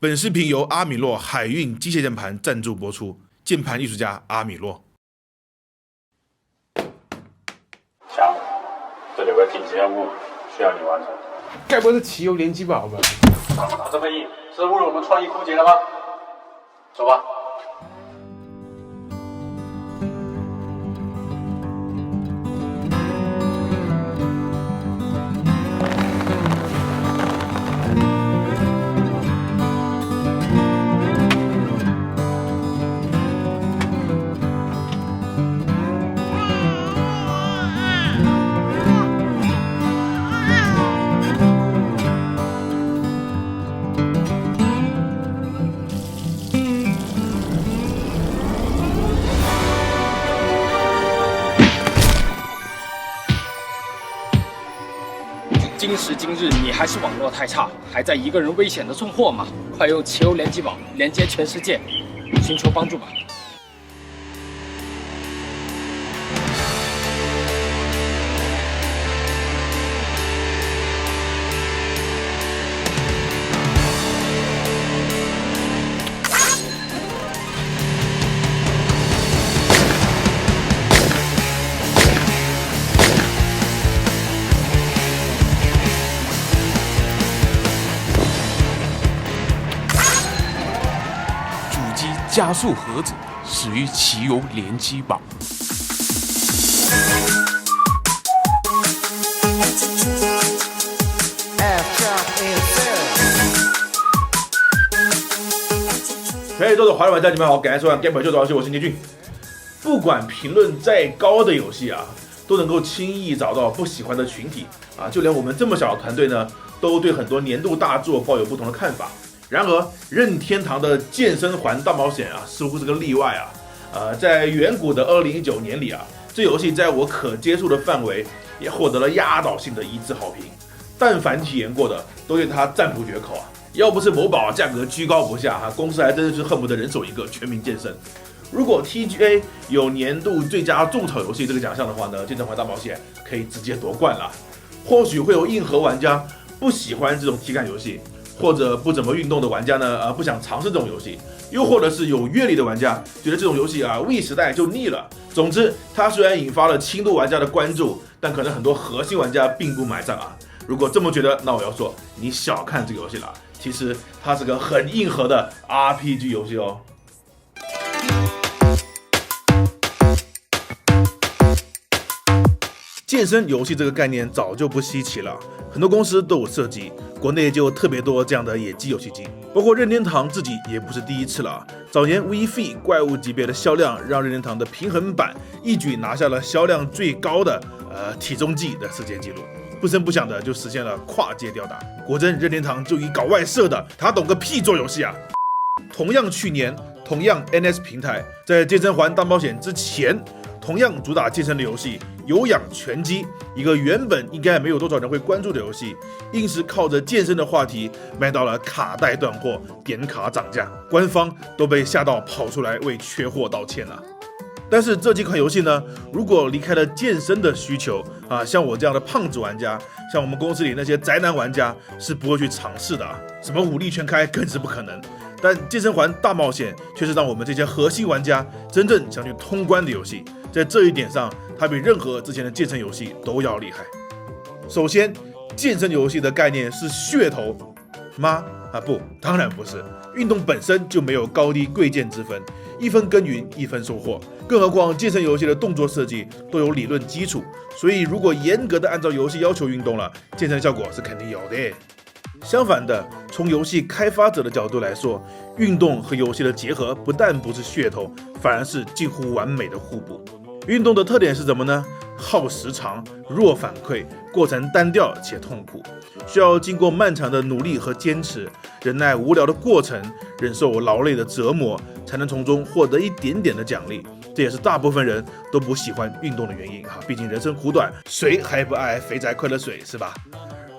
本视频由阿米洛海运机械键盘赞助播出，键盘艺术家阿米洛。强，这里有个紧急任务需要你完成。该不会是汽油联机宝吧？打这么硬，是误了我们创意枯竭了吗？走吧。今时今日，你还是网络太差，还在一个人危险的送货吗？快用汽油联机宝连接全世界，寻求帮助吧。加速盒子始于汽油联机宝。嘿，各位华人玩家，你们好，感谢收看 Game 就找游戏，我是聂俊。不管评论再高的游戏啊，都能够轻易找到不喜欢的群体啊，就连我们这么小的团队呢，都对很多年度大作抱有不同的看法。然而，任天堂的健身环大冒险啊，似乎是个例外啊。在远古的2019年里啊，这游戏在我可接触的范围也获得了压倒性的一致好评。但凡体验过的，都对它赞不绝口啊。要不是某宝价格居高不下啊，公司还真是恨不得人手一个全民健身。如果 TGA 有年度最佳种草游戏这个奖项的话呢，健身环大冒险可以直接夺冠了。或许会有硬核玩家不喜欢这种体感游戏。或者不怎么运动的玩家呢，不想尝试这种游戏，又或者是有阅历的玩家觉得这种游戏啊，V 时代就腻了。总之，它虽然引发了轻度玩家的关注，但可能很多核心玩家并不买账啊。如果这么觉得，那我要说，你小看这个游戏了。其实它是个很硬核的 RPG 游戏哦。健身游戏这个概念早就不稀奇了，很多公司都有涉及，国内就特别多这样的野鸡游戏机，包括任天堂自己也不是第一次了。早年 Wii Fit 怪物级别的销量，让任天堂的平衡板一举拿下了销量最高的体重计的世界纪录，不声不响的就实现了跨界吊打。果真任天堂就以搞外设的，他懂个屁做游戏啊！同样去年，同样 NS 平台，在健身环大冒险之前，同样主打健身的游戏有氧拳击，一个原本应该没有多少人会关注的游戏，硬是靠着健身的话题卖到了卡带断货、点卡涨价，官方都被吓到跑出来为缺货道歉了。但是这几款游戏呢，如果离开了健身的需求啊，像我这样的胖子玩家，像我们公司里那些宅男玩家是不会去尝试的啊，什么武力全开更是不可能。但健身环大冒险却是让我们这些核心玩家真正想去通关的游戏，在这一点上，它比任何之前的健身游戏都要厉害。首先，健身游戏的概念是噱头吗？不，当然不是。运动本身就没有高低贵贱之分，一分耕耘一分收获。更何况健身游戏的动作设计都有理论基础，所以如果严格的按照游戏要求运动了，健身效果是肯定有的。相反的，从游戏开发者的角度来说，运动和游戏的结合不但不是噱头，反而是近乎完美的互补。运动的特点是什么呢？耗时长、弱反馈，过程单调且痛苦，需要经过漫长的努力和坚持，忍耐无聊的过程，忍受劳累的折磨，才能从中获得一点点的奖励。这也是大部分人都不喜欢运动的原因啊！毕竟人生苦短，谁还不爱肥宅快乐水是吧？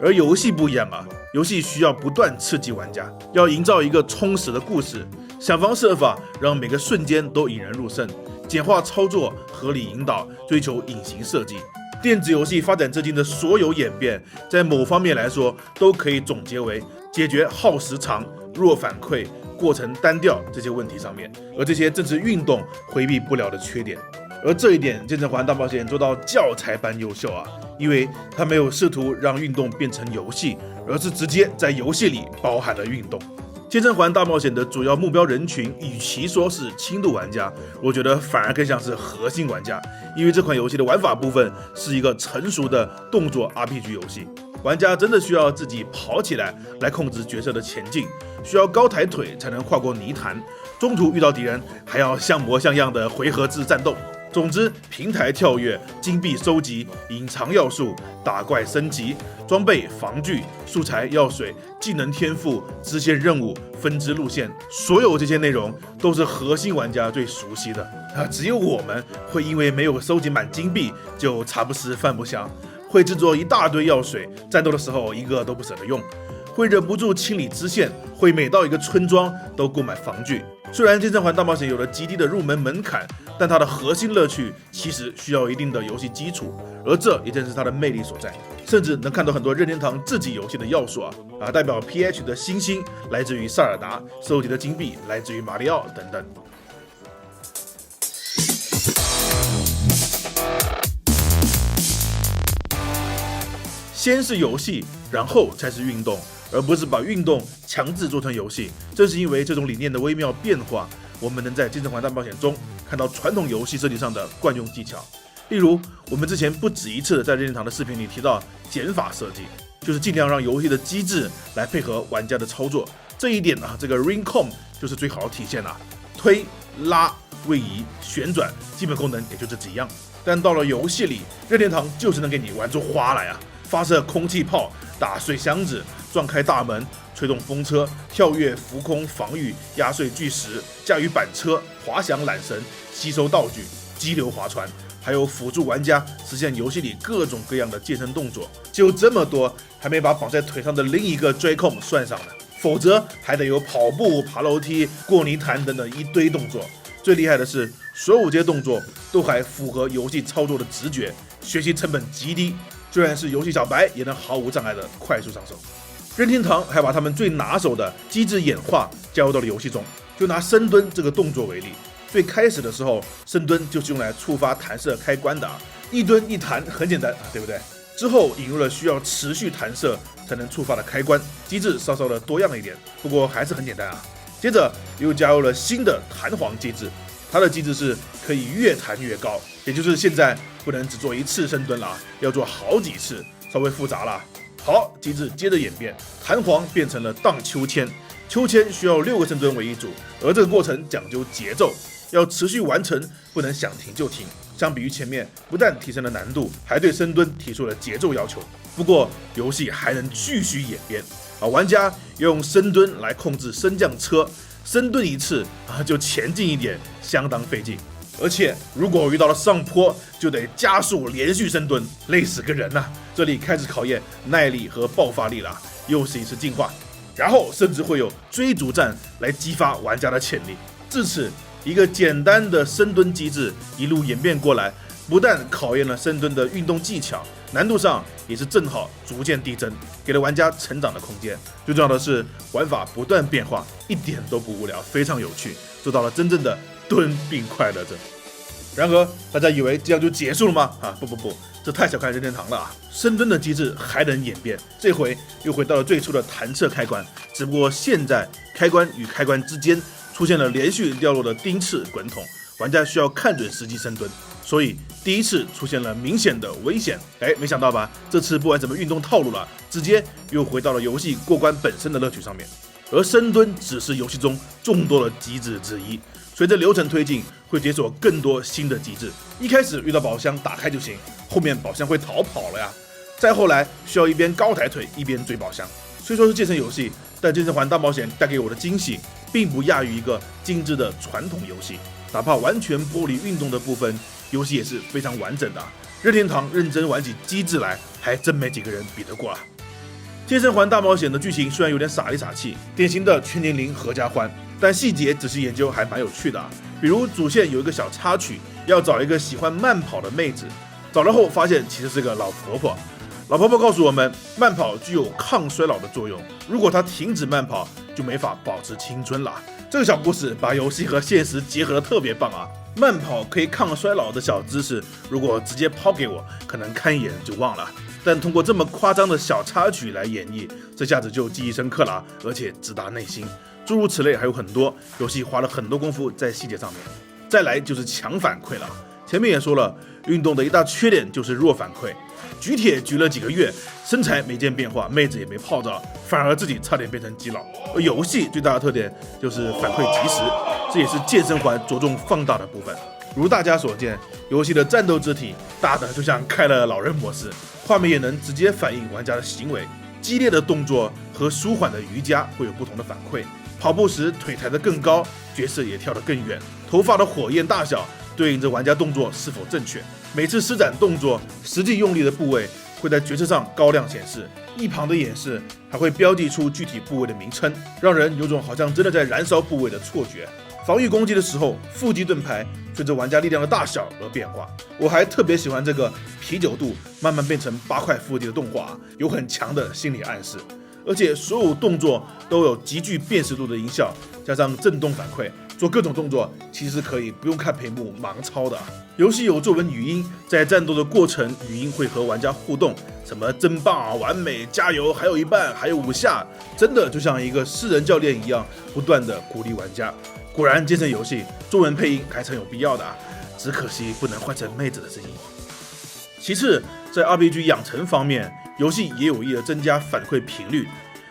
而游戏不一样啊，游戏需要不断刺激玩家，要营造一个充实的故事，想方设法让每个瞬间都引人入胜，简化操作，合理引导，追求隐形设计。电子游戏发展至今的所有演变，在某方面来说，都可以总结为解决耗时长、弱反馈、过程单调这些问题上面，而这些正是运动回避不了的缺点。而这一点，健身环大冒险做到教材般优秀啊，因为它没有试图让运动变成游戏，而是直接在游戏里包含了运动。健身环大冒险的主要目标人群，与其说是轻度玩家，我觉得反而更像是核心玩家，因为这款游戏的玩法部分是一个成熟的动作 RPG 游戏。玩家真的需要自己跑起来控制角色的前进，需要高抬腿才能跨过泥潭，中途遇到敌人还要像模像样的回合制战斗。总之，平台跳跃、金币收集、隐藏要素、打怪升级、装备防具、素材药水、技能天赋、支线任务、分支路线，所有这些内容都是核心玩家最熟悉的只有我们会因为没有收集满金币就茶不思饭不香，会制作一大堆药水，战斗的时候一个都不舍得用，会忍不住清理支线，会每到一个村庄都购买防具。虽然健身环大冒险有了极低的入门门槛，但它的核心乐趣其实需要一定的游戏基础，而这也正是它的魅力所在。甚至能看到很多任天堂自己游戏的要素代表 PH 的星星来自于塞尔达，收集的金币来自于马里奥等等。先是游戏，然后才是运动，而不是把运动强制做成游戏。正是因为这种理念的微妙变化，我们能在健身环大冒险中看到传统游戏设计上的惯用技巧。例如，我们之前不止一次的在任天堂的视频里提到减法设计，就是尽量让游戏的机制来配合玩家的操作。这一点这个 Ring-Com 就是最好的体现推、拉、位移、旋转，基本功能也就这几样。但到了游戏里，任天堂就是能给你玩出花来发射空气炮、打碎箱子、撞开大门、吹动风车、跳跃浮空防御、压碎巨石、驾驭板车、滑翔缆绳、吸收道具、激流划船，还有辅助玩家实现游戏里各种各样的健身动作。就这么多，还没把绑在腿上的另一个 Joy-Con 算上呢，否则还得有跑步、爬楼梯、过泥潭等等一堆动作。最厉害的是，所有这些动作都还符合游戏操作的直觉，学习成本极低，虽然是游戏小白也能毫无障碍的快速上手。任天堂还把他们最拿手的机制演化加入到了游戏中。就拿深蹲这个动作为例，最开始的时候，深蹲就是用来触发弹射开关的一蹲一弹很简单对不对？之后引入了需要持续弹射才能触发的开关，机制稍稍的多样了一点，不过还是很简单接着又加入了新的弹簧机制，它的机制是可以越弹越高，也就是现在不能只做一次深蹲了要做好几次，稍微复杂了。好，机制接着演变，弹簧变成了荡秋千，秋千需要6个深蹲为一组，而这个过程讲究节奏，要持续完成，不能想停就停。相比于前面，不但提升了难度，还对深蹲提出了节奏要求。不过游戏还能继续演变玩家要用深蹲来控制升降车，深蹲一次就前进一点，相当费劲。而且如果遇到了上坡，就得加速连续深蹲，累死个人这里开始考验耐力和爆发力了，又是一次进化。然后甚至会有追逐战来激发玩家的潜力。至此，一个简单的深蹲机制一路演变过来，不但考验了深蹲的运动技巧，难度上也是正好逐渐递增，给了玩家成长的空间。最重要的是，玩法不断变化，一点都不无聊，非常有趣，做到了真正的蹲并快乐着。然而，大家以为这样就结束了吗？不，这太小看任天堂了深蹲的机制还能演变，这回又回到了最初的弹射开关，只不过现在开关与开关之间出现了连续掉落的钉刺滚筒，玩家需要看准时机深蹲，所以第一次出现了明显的危险。没想到吧？这次不玩什么运动套路了，直接又回到了游戏过关本身的乐趣上面。而深蹲只是游戏中众多的机制之一，随着流程推进，会解锁更多新的机制。一开始遇到宝箱打开就行，后面宝箱会逃跑了呀。再后来需要一边高抬腿一边追宝箱。虽说是健身游戏，但健身环大冒险带给我的惊喜，并不亚于一个精致的传统游戏。哪怕完全剥离运动的部分，游戏也是非常完整的。任天堂认真玩起机制来，还真没几个人比得过健身环大冒险的剧情虽然有点傻里傻气，典型的全年龄合家欢，但细节仔细研究还蛮有趣的比如主线有一个小插曲，要找一个喜欢慢跑的妹子，找了后发现其实是个老婆婆。老婆婆告诉我们，慢跑具有抗衰老的作用，如果她停止慢跑，就就没法保持青春了。这个小故事把游戏和现实结合的特别棒啊！慢跑可以抗衰老的小知识，如果直接抛给我，可能看一眼就忘了。但通过这么夸张的小插曲来演绎，这下子就记忆深刻了，而且直达内心。诸如此类还有很多，游戏花了很多功夫在细节上面。再来就是强反馈了，前面也说了，运动的一大缺点就是弱反馈。举铁举了几个月，身材没见变化，妹子也没泡着，反而自己差点变成基佬。而游戏最大的特点就是反馈及时，这也是健身环着重放大的部分。如大家所见，游戏的战斗肢体大的就像开了老人模式，画面也能直接反映玩家的行为。激烈的动作和舒缓的瑜伽会有不同的反馈。跑步时腿抬得更高，角色也跳得更远。头发的火焰大小对应着玩家动作是否正确。每次施展动作，实际用力的部位会在角色上高亮显示，一旁的演示还会标记出具体部位的名称，让人有种好像真的在燃烧部位的错觉。防御攻击的时候，腹肌盾牌随着玩家力量的大小而变化。我还特别喜欢这个啤酒肚慢慢变成8块腹肌的动画，有很强的心理暗示。而且所有动作都有极具辨识度的音效，加上震动反馈，做各种动作其实可以不用看屏幕盲操的。游戏有作文语音，在战斗的过程，语音会和玩家互动，什么真棒、完美、加油，还有一半，还有5下，真的就像一个私人教练一样，不断的鼓励玩家。果然，健身游戏中文配音还是很有必要的啊，只可惜不能换成妹子的声音。其次，在 RPG 养成方面，游戏也有意的增加反馈频率，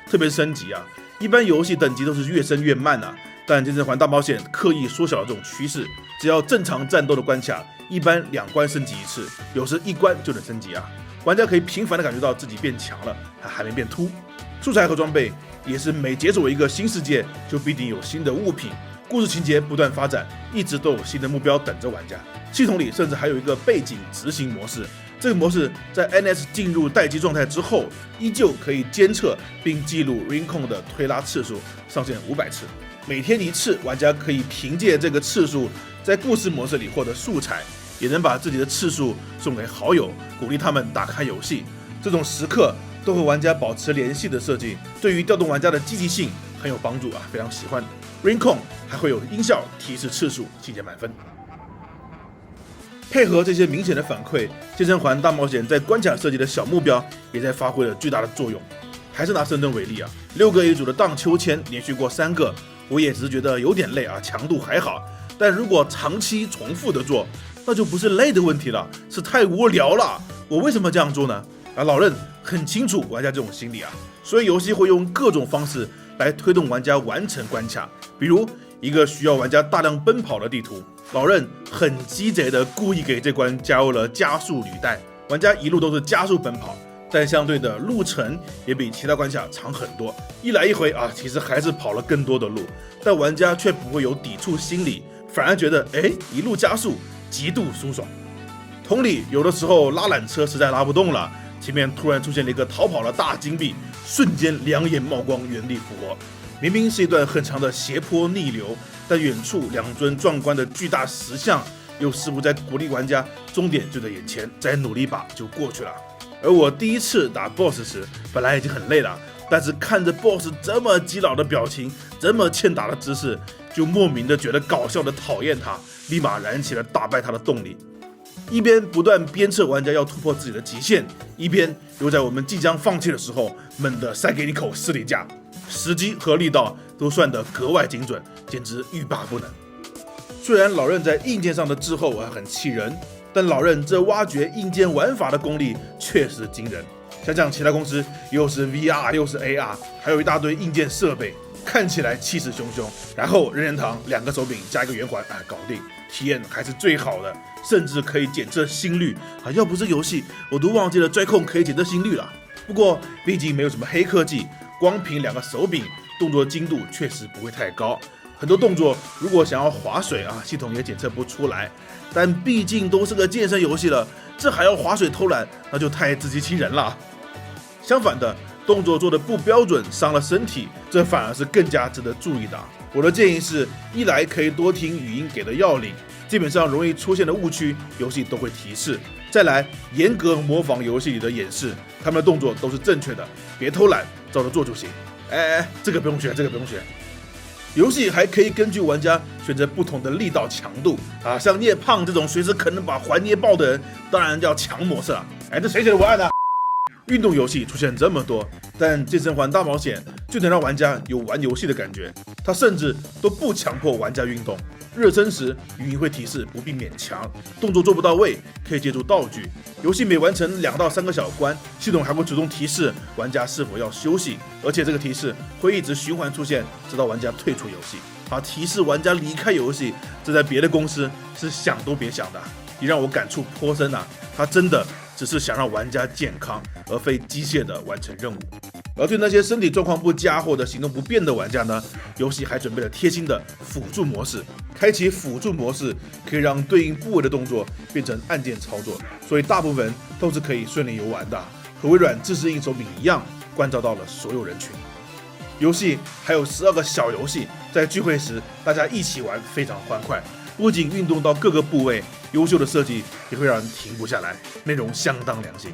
特别是升级啊。一般游戏等级都是越升越慢啊，但健身环大冒险刻意缩小了这种趋势，只要正常战斗的关卡，一般2关升级一次，有时1关就能升级啊。玩家可以频繁的感觉到自己变强了，还没变秃。素材和装备也是每解锁一个新世界，就必定有新的物品。故事情节不断发展，一直都有新的目标等着玩家。系统里甚至还有一个背景执行模式，这个模式在 NS 进入待机状态之后，依旧可以监测并记录 Rincon 的推拉次数，上限500次，每天1次。玩家可以凭借这个次数，在故事模式里获得素材，也能把自己的次数送给好友，鼓励他们打开游戏。这种时刻都和玩家保持联系的设计，对于调动玩家的积极性很有帮助啊，非常喜欢。Rincon 还会有音效提示次数，细节满分。配合这些明显的反馈，健身环大冒险在关卡设计的小目标也在发挥了巨大的作用。还是拿深圳为例啊，6个一组的荡秋千连续过3个，我也只是觉得有点累啊，强度还好。但如果长期重复的做，那就不是累的问题了，是太无聊了。我为什么这样做呢？老任很清楚玩家这种心理啊，所以游戏会用各种方式来推动玩家完成关卡，比如一个需要玩家大量奔跑的地图，老任很鸡贼的故意给这关加入了加速履带，玩家一路都是加速奔跑，但相对的路程也比其他关卡长很多，一来一回啊，其实还是跑了更多的路，但玩家却不会有抵触心理，反而觉得一路加速极度舒爽。同理，有的时候拉缆车实在拉不动了，前面突然出现了一个逃跑的大金币，瞬间2眼冒光，原地复活。明明是一段很长的斜坡逆流，但远处2尊壮观的巨大石像又似乎在鼓励玩家，终点就在眼前，再努力一把就过去了。而我第一次打 BOSS 时，本来已经很累了，但是看着 BOSS 这么基佬的表情，这么欠打的姿势，就莫名的觉得搞笑的讨厌他，立马燃起了打败他的动力。一边不断鞭策玩家要突破自己的极限，一边又在我们即将放弃的时候猛地塞给你口士力架，时机和力道都算得格外精准，简直欲罢不能。虽然老任在硬件上的滞后很气人，但老任这挖掘硬件玩法的功力确实惊人。想想其他公司又是 VR 又是 AR， 还有一大堆硬件设备，看起来气势汹汹，然后任天堂2个手柄加1个圆环搞定，体验还是最好的，甚至可以检测心率啊！要不是游戏，我都忘记了追控可以检测心率了。不过毕竟没有什么黑科技，光凭2个手柄，动作精度确实不会太高。很多动作如果想要划水系统也检测不出来。但毕竟都是个健身游戏了，这还要划水偷懒，那就太自欺欺人了。相反的，动作做的不标准，伤了身体，这反而是更加值得注意的。我的建议是，一来可以多听语音给的要领，基本上容易出现的误区，游戏都会提示；再来，严格模仿游戏里的演示，他们的动作都是正确的，别偷懒，照着做就行。这个不用学，这个不用学。游戏还可以根据玩家选择不同的力道强度啊，像聂胖这种随时可能把环捏爆的人，当然叫强模式了。这谁写的文案呢？运动游戏出现这么多，但健身环大冒险就能让玩家有玩游戏的感觉，它甚至都不强迫玩家运动。热身时语音会提示不必勉强，动作做不到位可以借助道具。游戏每完成2到3个小关，系统还会主动提示玩家是否要休息，而且这个提示会一直循环出现，直到玩家退出游戏。提示玩家离开游戏，这在别的公司是想都别想的，也让我感触颇深啊！它真的只是想让玩家健康，而非机械的完成任务。而对那些身体状况不佳或者行动不便的玩家呢，游戏还准备了贴心的辅助模式。开启辅助模式可以让对应部位的动作变成按键操作，所以大部分都是可以顺利游玩的，和微软自适应手柄一样，关照到了所有人群。游戏还有12个小游戏，在聚会时大家一起玩，非常欢快。不仅运动到各个部位，优秀的设计也会让人停不下来，内容相当良心。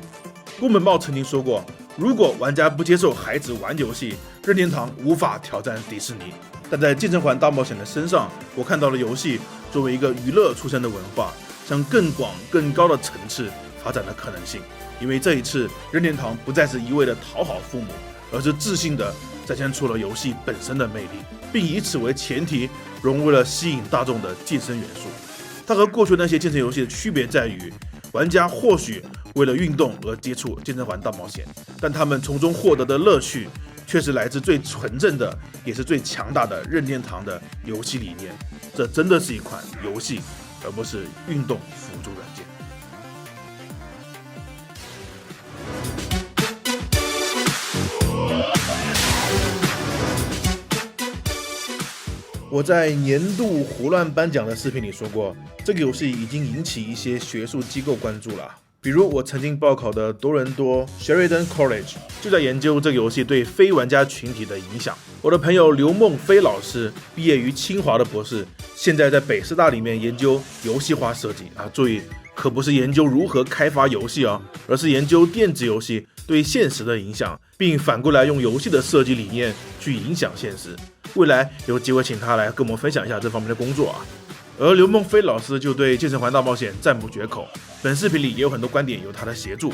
宫本茂曾经说过，如果玩家不接受孩子玩游戏，任天堂无法挑战迪士尼。但在健身环大冒险的身上，我看到了游戏作为一个娱乐出身的文化，向更广更高的层次发展的可能性。因为这一次，任天堂不再是一味的讨好父母，而是自信地展现出了游戏本身的魅力，并以此为前提，融入了吸引大众的健身元素。它和过去那些健身游戏的区别在于，玩家或许为了运动而接触健身环大冒险，但他们从中获得的乐趣却是来自最纯正的，也是最强大的任天堂的游戏理念。这真的是一款游戏，而不是运动辅助软件。我在年度胡乱颁奖的视频里说过，这个游戏已经引起一些学术机构关注了。比如我曾经报考的多伦多 Sheridan College 就在研究这个游戏对非玩家群体的影响。我的朋友刘梦飞老师毕业于清华的博士，现在在北师大里面研究游戏化设计啊，注意，可不是研究如何开发游戏哦，而是研究电子游戏对现实的影响，并反过来用游戏的设计理念去影响现实。未来有机会请他来跟我们分享一下这方面的工作啊。而刘梦飞老师就对健身环大冒险赞不绝口，本视频里也有很多观点由他的协助。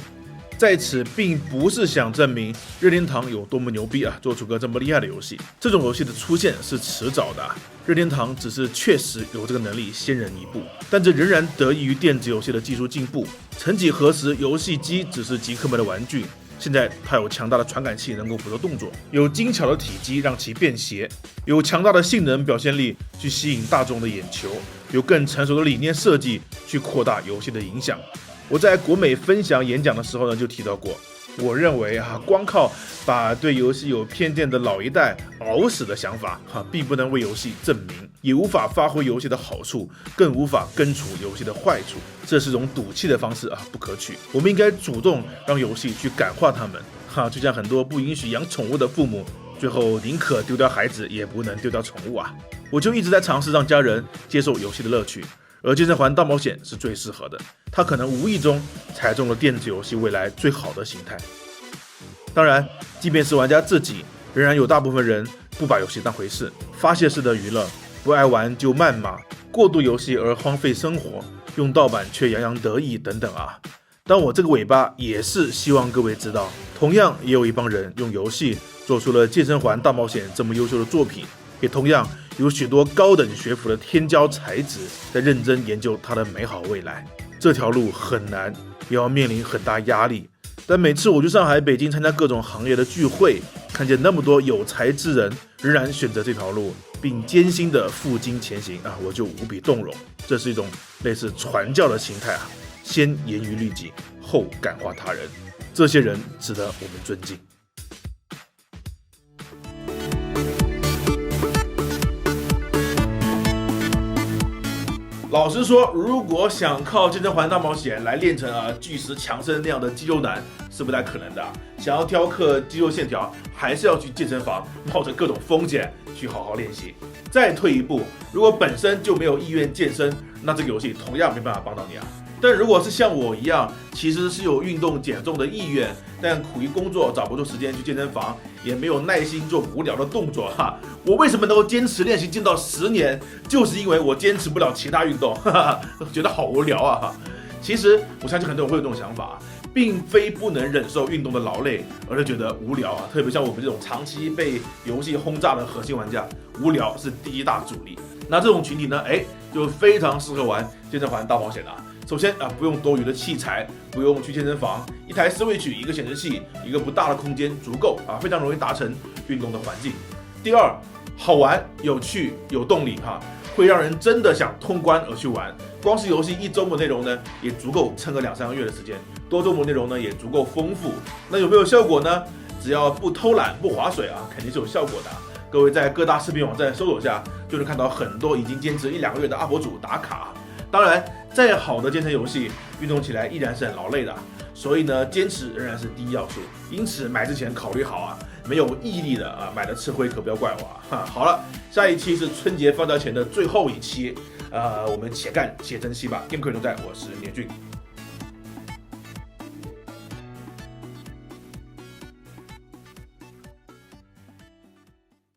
在此并不是想证明任天堂有多么牛逼啊，做出个这么厉害的游戏，这种游戏的出现是迟早的，任天堂只是确实有这个能力先人一步，但这仍然得益于电子游戏的技术进步。曾几何时，游戏机只是极客们的玩具，现在它有强大的传感器能够捕捉动作，有精巧的体积让其便携，有强大的性能表现力去吸引大众的眼球，有更成熟的理念设计去扩大游戏的影响。我在国美分享演讲的时候呢，就提到过，我认为光靠把对游戏有偏见的老一代熬死的想法并不能为游戏证明，也无法发挥游戏的好处，更无法根除游戏的坏处。这是种赌气的方式不可取。我们应该主动让游戏去感化他们就像很多不允许养宠物的父母，最后宁可丢掉孩子也不能丢掉宠物啊。我就一直在尝试让家人接受游戏的乐趣，而健身环大冒险是最适合的，它可能无意中踩中了电子游戏未来最好的形态。当然，即便是玩家自己，仍然有大部分人不把游戏当回事，发泄式的娱乐，不爱玩就谩骂，过度游戏而荒废生活，用盗版却洋洋得意等等啊。但我这个尾巴也是希望各位知道，同样也有一帮人用游戏做出了健身环大冒险这么优秀的作品，也同样有许多高等学府的天骄才子在认真研究它的美好未来。这条路很难，也要面临很大压力。但每次我去上海、北京参加各种行业的聚会，看见那么多有才之人仍然选择这条路，并艰辛地负荆前行我就无比动容。这是一种类似传教的心态先严于律己，后感化他人。这些人值得我们尊敬。老实说，如果想靠健身环大冒险来练成巨石强森那样的肌肉男是不太可能的。想要雕刻肌肉线条，还是要去健身房，冒着各种风险去好好练习。再退一步，如果本身就没有意愿健身，那这个游戏同样没办法帮到你但如果是像我一样，其实是有运动减重的意愿，但苦于工作找不出时间去健身房，也没有耐心做无聊的动作哈，我为什么能够坚持练习健到10年？就是因为我坚持不了其他运动，觉得好无聊啊！其实我相信很多人会有这种想法，并非不能忍受运动的劳累，而是觉得无聊啊。特别像我们这种长期被游戏轰炸的核心玩家，无聊是第一大阻力。那这种群体呢，就非常适合玩健身环大冒险啊。首先啊，不用多余的器材，不用去健身房，一台 Switch， 一个显示器，一个不大的空间足够啊，非常容易达成运动的环境。第二，好玩、有趣、有动力哈，会让人真的想通关而去玩。光是游戏1周末内容呢，也足够撑个2-3个月的时间，多周末内容呢也足够丰富。那有没有效果呢？只要不偷懒、不划水啊，肯定是有效果的。各位在各大视频网站搜索下，就能看到很多已经坚持1-2个月的UP主打卡。当然，再好的健身游戏，运动起来依然是很劳累的，所以呢，坚持仍然是第一要素。因此买之前考虑好啊，没有毅力的啊，买了吃灰可不要怪我啊。好了，下一期是春节放假前的最后一期，我们且干且珍惜吧。Game 可以都在，我是连俊。